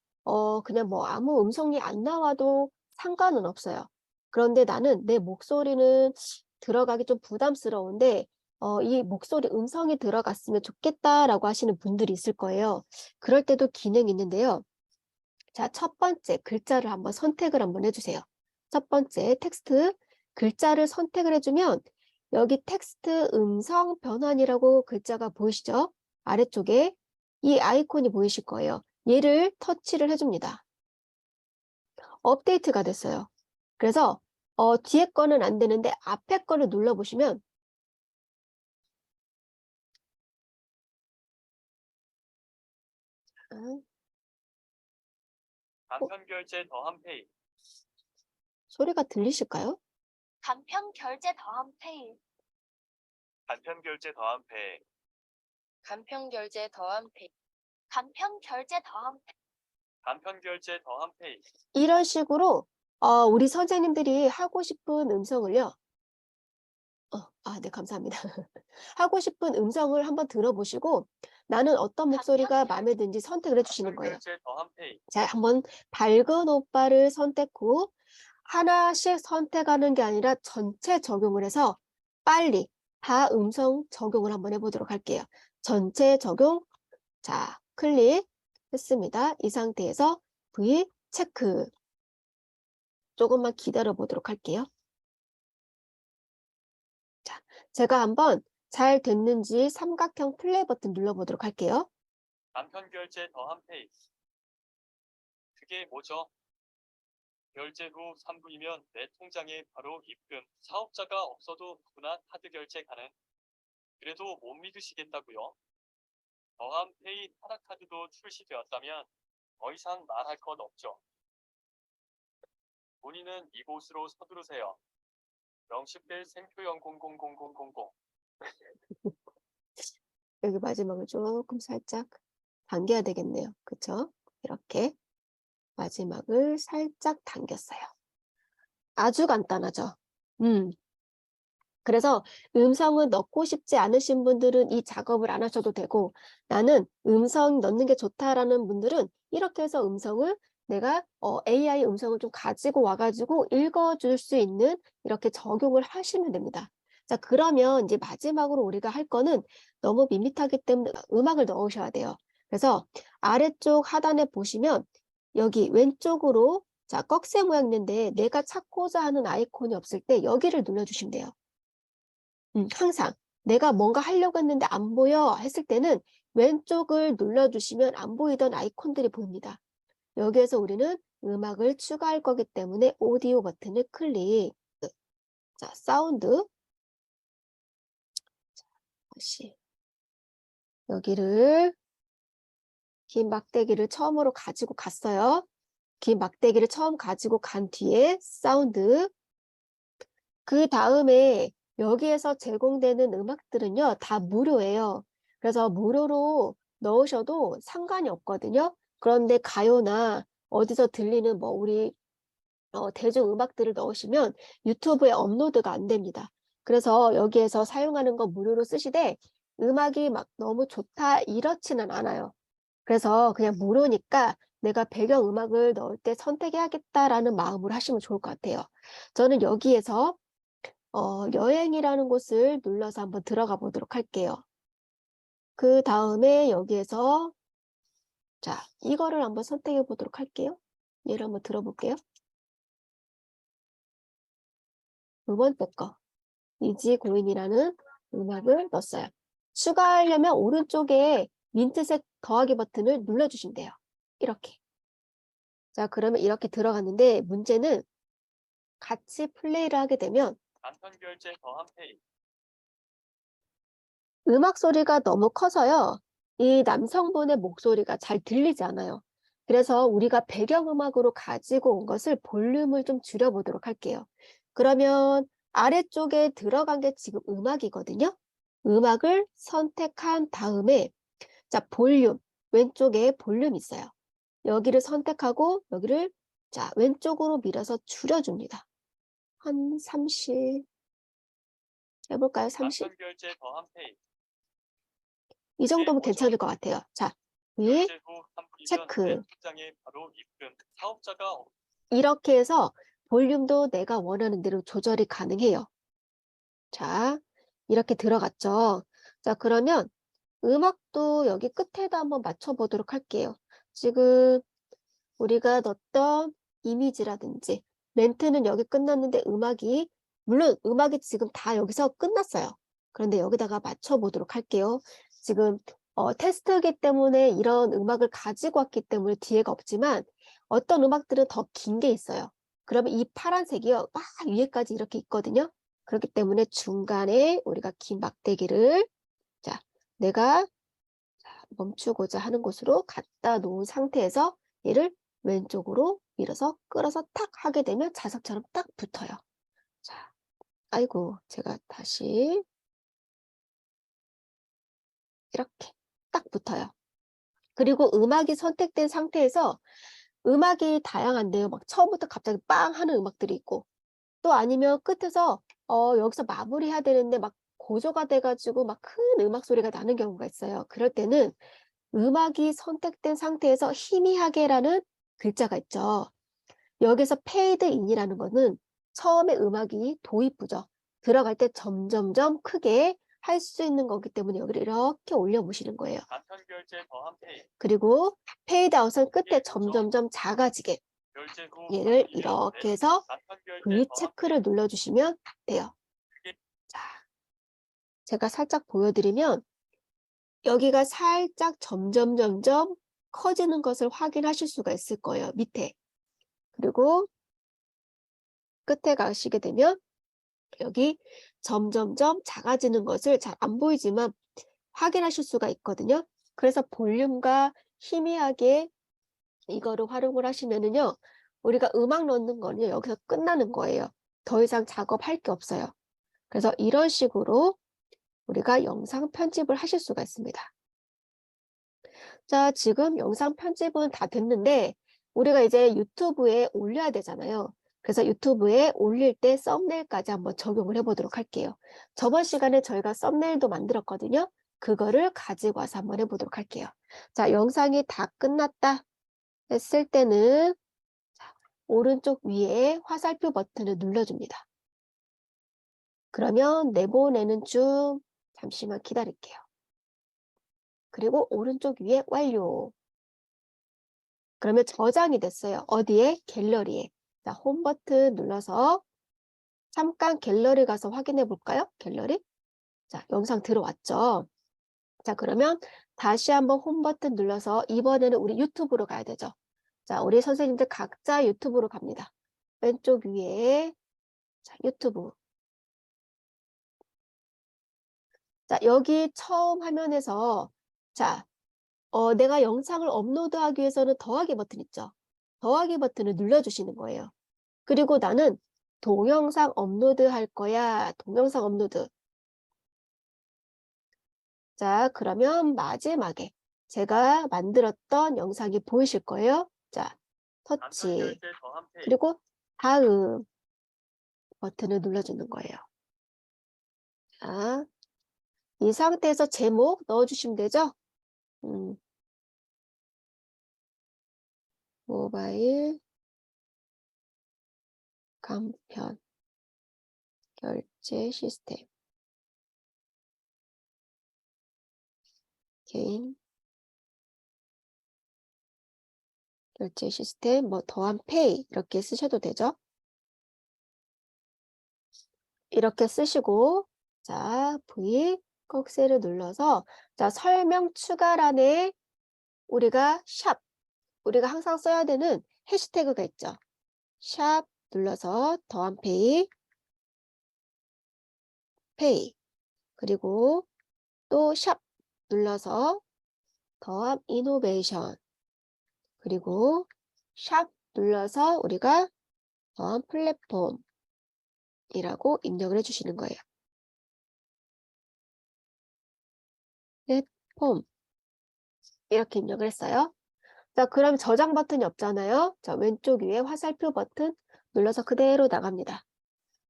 그냥 뭐 아무 음성이 안 나와도 상관은 없어요. 그런데 나는 내 목소리는 들어가기 좀 부담스러운데 이 목소리 음성이 들어갔으면 좋겠다라고 하시는 분들이 있을 거예요. 그럴 때도 기능이 있는데요. 자, 첫 번째 글자를 한번 선택을 한번 해주세요. 첫 번째 텍스트 글자를 선택을 해주면 여기 텍스트 음성 변환이라고 글자가 보이시죠? 아래쪽에 이 아이콘이 보이실 거예요. 얘를 터치를 해줍니다. 업데이트가 됐어요. 그래서 뒤에 거는 안 되는데 앞에 거를 눌러보시면 간편 결제 더한 페이. 소리가 들리실까요? 간편 결제 더한 페이. 간편 결제 더한 페이. 간편 결제 더한 페이. 간편 결제 더한 페이. 간편 결제 더한 페이. 이런 식으로 우리 선생님들이 하고 싶은 음성을요. 네, 감사합니다. 하고 싶은 음성을 한번 들어보시고 나는 어떤 목소리가 마음에 드는지 선택을 해주시는 거예요. 결제 더한 페이. 자, 한번 밝은 오빠를 선택 후 하나씩 선택하는 게 아니라 전체 적용을 해서 빨리 다 음성 적용을 한번 해보도록 할게요. 전체 적용. 자, 클릭했습니다. 이 상태에서 V 체크. 조금만 기다려 보도록 할게요. 자, 제가 한번 잘 됐는지 삼각형 플레이 버튼 눌러보도록 할게요. 간편 결제 더한 페이. 그게 뭐죠? 결제 후 3분이면 내 통장에 바로 입금. 사업자가 없어도 누구나 카드 결제 가능. 그래도 못 믿으시겠다고요? 더한 페이 타다카드도 출시되었다면 더 이상 말할 것 없죠. 본인은 이곳으로 서두르세요. 010대 생표형 000000. 여기 마지막을 조금 살짝 당겨야 되겠네요. 그쵸? 이렇게 마지막을 살짝 당겼어요. 아주 간단하죠? 그래서 음성은 넣고 싶지 않으신 분들은 이 작업을 안 하셔도 되고 나는 음성 넣는 게 좋다라는 분들은 이렇게 해서 음성을 내가 AI 음성을 좀 가지고 와가지고 읽어줄 수 있는 이렇게 적용을 하시면 됩니다. 자, 그러면 이제 마지막으로 우리가 할 거는 너무 밋밋하기 때문에 음악을 넣으셔야 돼요. 그래서 아래쪽 하단에 보시면 여기 왼쪽으로 자, 꺽쇠 모양 있는데 내가 찾고자 하는 아이콘이 없을 때 여기를 눌러주시면 돼요. 항상 내가 뭔가 하려고 했는데 안 보여 했을 때는 왼쪽을 눌러주시면 안 보이던 아이콘들이 보입니다. 여기에서 우리는 음악을 추가할 거기 때문에 오디오 버튼을 클릭. 자, 사운드. 다시 여기를 긴 막대기를 처음으로 가지고 갔어요. 긴 막대기를 처음 가지고 간 뒤에 사운드. 그 다음에 여기에서 제공되는 음악들은요, 다 무료예요. 그래서 무료로 넣으셔도 상관이 없거든요. 그런데 가요나 어디서 들리는 뭐 우리 대중음악들을 넣으시면 유튜브에 업로드가 안 됩니다. 그래서 여기에서 사용하는 거 무료로 쓰시되 음악이 막 너무 좋다 이렇지는 않아요. 그래서 그냥 무료니까 내가 배경음악을 넣을 때 선택해야겠다라는 마음으로 하시면 좋을 것 같아요. 저는 여기에서 여행이라는 곳을 눌러서 한번 들어가 보도록 할게요. 그 다음에 여기에서 자, 이거를 한번 선택해 보도록 할게요. 얘를 한번 들어볼게요. 두 번째 거. 이지 고인이라는 음악을 넣었어요. 추가하려면 오른쪽에 민트색 더하기 버튼을 눌러주시면 돼요. 이렇게. 자, 그러면 이렇게 들어갔는데 문제는 같이 플레이를 하게 되면 간편 결제 더한 페이지. 음악 소리가 너무 커서요. 이 남성분의 목소리가 잘 들리지 않아요. 그래서 우리가 배경음악으로 가지고 온 것을 볼륨을 좀 줄여보도록 할게요. 그러면 아래쪽에 들어간 게 지금 음악이거든요. 음악을 선택한 다음에 자, 볼륨, 왼쪽에 볼륨 있어요. 여기를 선택하고 여기를 자, 왼쪽으로 밀어서 줄여줍니다. 한 30, 해볼까요? 30? 간편 결제 더한 페이지. 이 정도면 뭐죠? 괜찮을 것 같아요. 자, 위에 결제 후 3분이면 체크. 내 통장에 바로 입금. 사업자가 이렇게 해서 볼륨도 내가 원하는 대로 조절이 가능해요. 자, 이렇게 들어갔죠. 자, 그러면 음악도 여기 끝에다 한번 맞춰보도록 할게요. 지금 우리가 넣었던 이미지라든지 멘트는 여기 끝났는데 물론 음악이 지금 다 여기서 끝났어요. 그런데 여기다가 맞춰보도록 할게요. 지금 테스트이기 때문에 이런 음악을 가지고 왔기 때문에 뒤에가 없지만 어떤 음악들은 더 긴 게 있어요. 그러면 이 파란색이요. 막 위에까지 이렇게 있거든요. 그렇기 때문에 중간에 우리가 긴 막대기를 자, 내가 멈추고자 하는 곳으로 갖다 놓은 상태에서 얘를 왼쪽으로 밀어서 끌어서 탁 하게 되면 자석처럼 딱 붙어요. 자, 아이고, 제가 다시 이렇게 딱 붙어요. 그리고 음악이 선택된 상태에서 음악이 다양한데요. 막 처음부터 갑자기 빵 하는 음악들이 있고 또 아니면 끝에서 여기서 마무리해야 되는데 막 고조가 돼가지고 막 큰 음악 소리가 나는 경우가 있어요. 그럴 때는 음악이 선택된 상태에서 희미하게라는 글자가 있죠. 여기서 페이드 인이라는 거는 처음에 음악이 도입부죠. 들어갈 때 점점점 크게 할 수 있는 거기 때문에 여기를 이렇게 올려보시는 거예요. 간편 결제 더한 페이지. 그리고 페이드 아웃은 끝에 점점점 작아지게 결제 후 얘를 3분이면 이렇게 내 해서 간편 결제 V 더한 체크를 눌러주시면 돼요. 자, 제가 살짝 보여드리면 여기가 살짝 점점 커지는 것을 확인하실 수가 있을 거예요. 밑에. 그리고 끝에 가시게 되면 여기 점점점 작아지는 것을 잘 안 보이지만 확인하실 수가 있거든요. 그래서 볼륨과 희미하게 이거를 활용을 하시면은요. 우리가 음악 넣는 거는 여기서 끝나는 거예요. 더 이상 작업할 게 없어요. 그래서 이런 식으로 우리가 영상 편집을 하실 수가 있습니다. 자, 지금 영상 편집은 다 됐는데 우리가 이제 유튜브에 올려야 되잖아요. 그래서 유튜브에 올릴 때 썸네일까지 한번 적용을 해보도록 할게요. 저번 시간에 저희가 썸네일도 만들었거든요. 그거를 가지고 와서 한번 해보도록 할게요. 자, 영상이 다 끝났다 했을 때는 자, 오른쪽 위에 화살표 버튼을 눌러줍니다. 그러면 내보내는 중 잠시만 기다릴게요. 그리고 오른쪽 위에 완료. 그러면 저장이 됐어요. 어디에? 갤러리에. 자, 홈 버튼 눌러서 잠깐 갤러리 가서 확인해 볼까요? 갤러리. 자, 영상 들어왔죠? 자, 그러면 다시 한번 홈 버튼 눌러서 이번에는 우리 유튜브로 가야 되죠. 자, 우리 선생님들 각자 유튜브로 갑니다. 왼쪽 위에 자, 유튜브. 자, 여기 처음 화면에서 자, 내가 영상을 업로드하기 위해서는 더하기 버튼 있죠. 더하기 버튼을 눌러주시는 거예요. 그리고 나는 동영상 업로드 할 거야. 동영상 업로드. 자, 그러면 마지막에 제가 만들었던 영상이 보이실 거예요. 자, 간편 터치. 결제 더한 페이지. 그리고 다음 버튼을 눌러주는 거예요. 자, 이 상태에서 제목 넣어주시면 되죠? 모바일 간편 결제 시스템. 개인 결제 시스템, 뭐 더한 페이 이렇게 쓰셔도 되죠? 이렇게 쓰시고 자, V 꼭 셀을 눌러서 자, 설명 추가란에 우리가 우리가 항상 써야 되는 해시태그가 있죠. 샵 눌러서 더한 페이 그리고 또 샵 눌러서 더한 이노베이션 그리고 샵 눌러서 우리가 더한 플랫폼이라고 입력을 해주시는 거예요. 플랫폼 이렇게 입력을 했어요. 자, 그럼 저장 버튼이 없잖아요. 자, 왼쪽 위에 화살표 버튼 눌러서 그대로 나갑니다.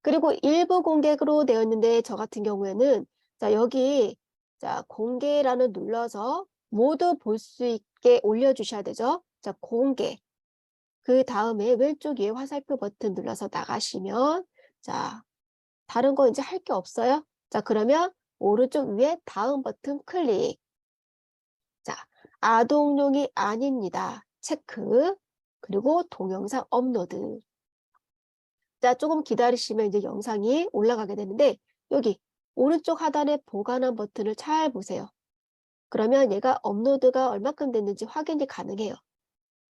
그리고 일부 공개로 되어 있는데 저 같은 경우에는 자, 여기 자, 공개란을 눌러서 모두 볼 수 있게 올려주셔야 되죠. 자, 공개. 그 다음에 왼쪽 위에 화살표 버튼 눌러서 나가시면 자, 다른 거 이제 할 게 없어요. 자, 그러면 오른쪽 위에 다음 버튼 클릭. 자, 아동용이 아닙니다. 체크. 그리고 동영상 업로드. 자, 조금 기다리시면 이제 영상이 올라가게 되는데 여기 오른쪽 하단에 보관한 버튼을 잘 보세요. 그러면 얘가 업로드가 얼마큼 됐는지 확인이 가능해요.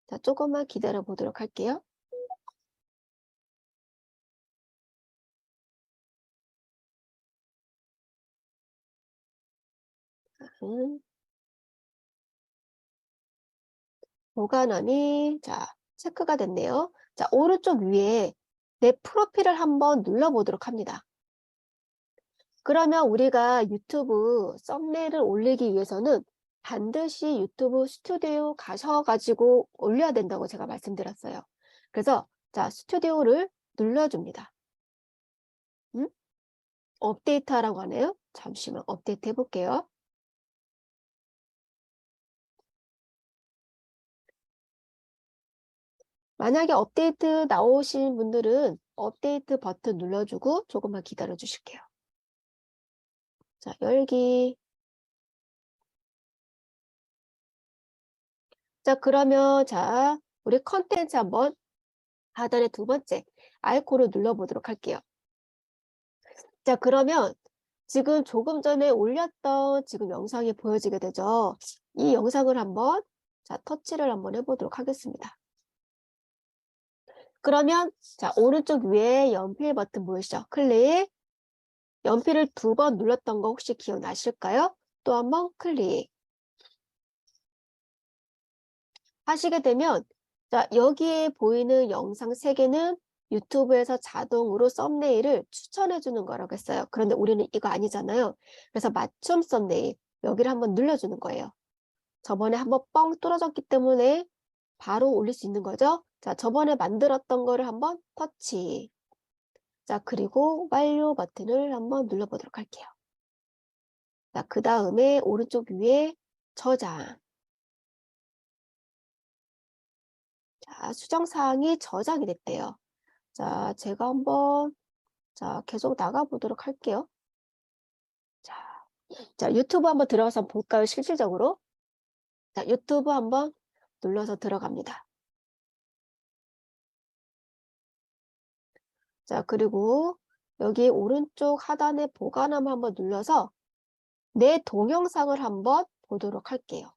자, 조금만 기다려 보도록 할게요. 보관함이 자, 체크가 됐네요. 자, 오른쪽 위에 내 프로필을 한번 눌러보도록 합니다. 그러면 우리가 유튜브 썸네일을 올리기 위해서는 반드시 유튜브 스튜디오 가셔가지고 올려야 된다고 제가 말씀드렸어요. 그래서 자, 스튜디오를 눌러줍니다. 업데이트 하라고 하네요. 잠시만 업데이트 해볼게요. 만약에 업데이트 나오신 분들은 업데이트 버튼 눌러주고 조금만 기다려 주실게요. 자, 열기. 자, 그러면 자, 우리 컨텐츠 한번 하단에 두 번째 아이콘을 눌러보도록 할게요. 자, 그러면 지금 조금 전에 올렸던 지금 영상이 보여지게 되죠. 이 영상을 한번 자, 터치를 한번 해보도록 하겠습니다. 그러면 자, 오른쪽 위에 연필 버튼 보이시죠? 클릭. 연필을 두 번 눌렀던 거 혹시 기억나실까요? 또 한 번 클릭. 하시게 되면 자, 여기에 보이는 영상 3개는 유튜브에서 자동으로 썸네일을 추천해 주는 거라고 했어요. 그런데 우리는 이거 아니잖아요. 그래서 맞춤 썸네일 여기를 한번 눌러주는 거예요. 저번에 한번 뻥 뚫어졌기 때문에 바로 올릴 수 있는 거죠. 자, 저번에 만들었던 거를 한번 터치. 자, 그리고 완료 버튼을 한번 눌러보도록 할게요. 자, 그 다음에 오른쪽 위에 저장. 자, 수정사항이 저장이 됐대요. 자, 제가 한번 자, 계속 나가보도록 할게요. 자, 유튜브 한번 들어가서 볼까요? 실질적으로. 자, 유튜브 한번 눌러서 들어갑니다. 자, 그리고 여기 오른쪽 하단에 보관함 한번 눌러서 내 동영상을 한번 보도록 할게요.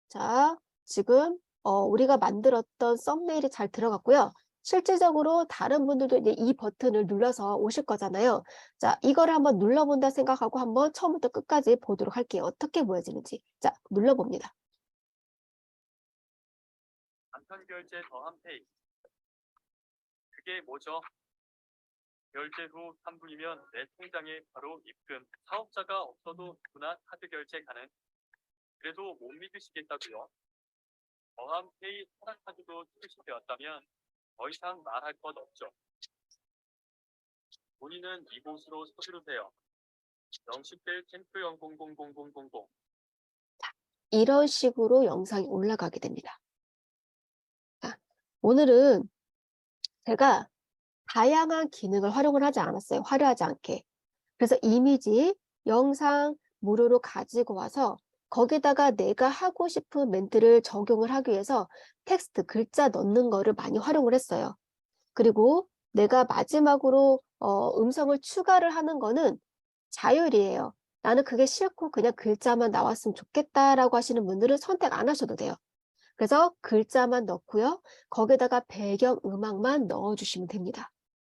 자, 지금 우리가 만들었던 썸네일이 잘 들어갔고요. 실질적으로 다른 분들도 이제 이 버튼을 눌러서 오실 거잖아요. 자, 이거를 한번 눌러본다 생각하고 한번 처음부터 끝까지 보도록 할게요. 어떻게 보여지는지. 자, 눌러봅니다. 간편 결제 더한 페이지. 그게 뭐죠? 결제 후 3분이면 내 통장에 바로 입금. 사업자가 없어도 누구나 카드 결제 가능. 그래도 못 믿으시겠다고요? 더한페이 하나카드도 출시되었다면 더 이상 말할 것 없죠. 본인은 이곳으로 서두르세요. 영식될 캠프 0000000. 이런 식으로 영상이 올라가게 됩니다. 자, 오늘은 제가 다양한 기능을 활용을 하지 않았어요. 화려하지 않게. 그래서 이미지, 영상 무료로 가지고 와서 거기다가 내가 하고 싶은 멘트를 적용을 하기 위해서 텍스트, 글자 넣는 거를 많이 활용을 했어요. 그리고 내가 마지막으로 음성을 추가를 하는 거는 자율이에요. 나는 그게 싫고 그냥 글자만 나왔으면 좋겠다라고 하시는 분들은 선택 안 하셔도 돼요. 그래서 글자만 넣고요. 거기다가 배경 음악만 넣어주시면 됩니다.